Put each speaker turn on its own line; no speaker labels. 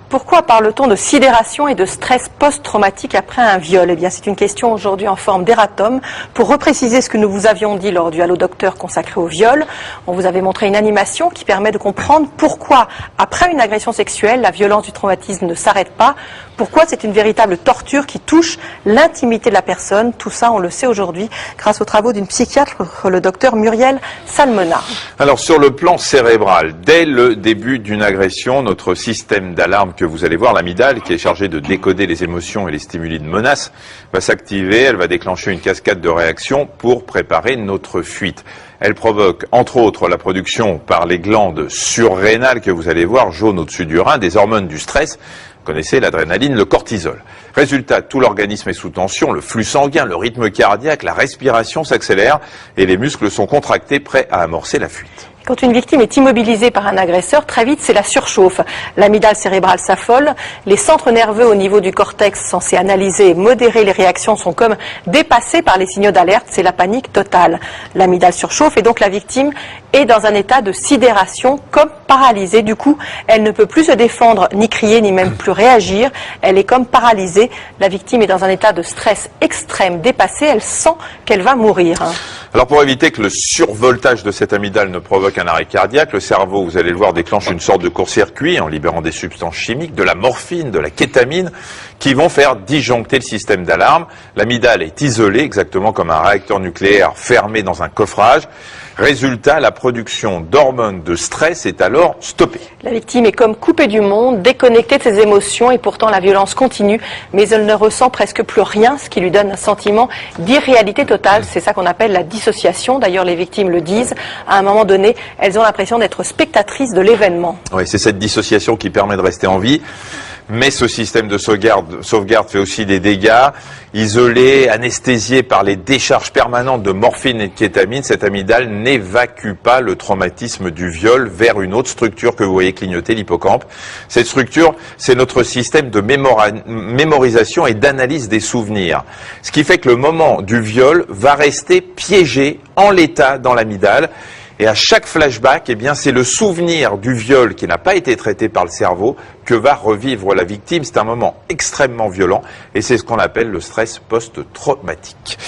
Pourquoi parle-t-on de sidération et de stress post-traumatique après un viol? Eh bien, c'est une question aujourd'hui en forme d'erratum. Pour repréciser ce que nous vous avions dit lors du Allo Docteur consacré au viol, on vous avait montré une animation qui permet de comprendre pourquoi, après une agression sexuelle, la violence du traumatisme ne s'arrête pas. Pourquoi c'est une véritable torture qui touche l'intimité de la personne. Tout ça, on le sait aujourd'hui grâce aux travaux d'une psychiatre, le docteur Muriel Salmona.
Alors, sur le plan cérébral, dès le début d'une agression, notre système d'alarme que vous allez voir, l'amygdale, qui est chargée de décoder les émotions et les stimuli de menace, va s'activer. Elle va déclencher une cascade de réactions pour préparer notre fuite. Elle provoque, entre autres, la production par les glandes surrénales que vous allez voir, jaunes au-dessus du rein, des hormones du stress. Vous connaissez l'adrénaline, le cortisol. Résultat, tout l'organisme est sous tension, le flux sanguin, le rythme cardiaque, la respiration s'accélère et les muscles sont contractés, prêts à amorcer la fuite.
Quand une victime est immobilisée par un agresseur, très vite, c'est la surchauffe. L'amygdale cérébrale s'affole, les centres nerveux au niveau du cortex censés analyser et modérer les réactions sont comme dépassés par les signaux d'alerte, c'est la panique totale. L'amygdale surchauffe et donc la victime est dans un état de sidération, comme paralysée. Du coup, elle ne peut plus se défendre, ni crier, ni même plus réagir. Elle est comme paralysée. La victime est dans un état de stress extrême, dépassé. Elle sent qu'elle va mourir.
Alors pour éviter que le survoltage de cette amygdale ne provoque un arrêt cardiaque, le cerveau, vous allez le voir, déclenche une sorte de court-circuit en libérant des substances chimiques, de la morphine, de la kétamine, qui vont faire disjoncter le système d'alarme. L'amygdale est isolée, exactement comme un réacteur nucléaire fermé dans un coffrage. Résultat, la production d'hormones de stress est alors stoppée.
La victime est comme coupée du monde, déconnectée de ses émotions et pourtant la violence continue, mais elle ne ressent presque plus rien, ce qui lui donne un sentiment d'irréalité totale. C'est ça qu'on appelle la dissociation. D'ailleurs, les victimes le disent. À un moment donné, elles ont l'impression d'être spectatrices de l'événement.
Oui, c'est cette dissociation qui permet de rester en vie. Mais ce système de sauvegarde fait aussi des dégâts. Isolé, anesthésié par les décharges permanentes de morphine et de kétamine, cette amygdale n'évacue pas le traumatisme du viol vers une autre structure que vous voyez clignoter, l'hippocampe. Cette structure, c'est notre système de mémorisation et d'analyse des souvenirs. Ce qui fait que le moment du viol va rester piégé en l'état dans l'amygdale. Et à chaque flashback, eh bien, c'est le souvenir du viol qui n'a pas été traité par le cerveau que va revivre la victime. C'est un moment extrêmement violent et c'est ce qu'on appelle le stress post-traumatique.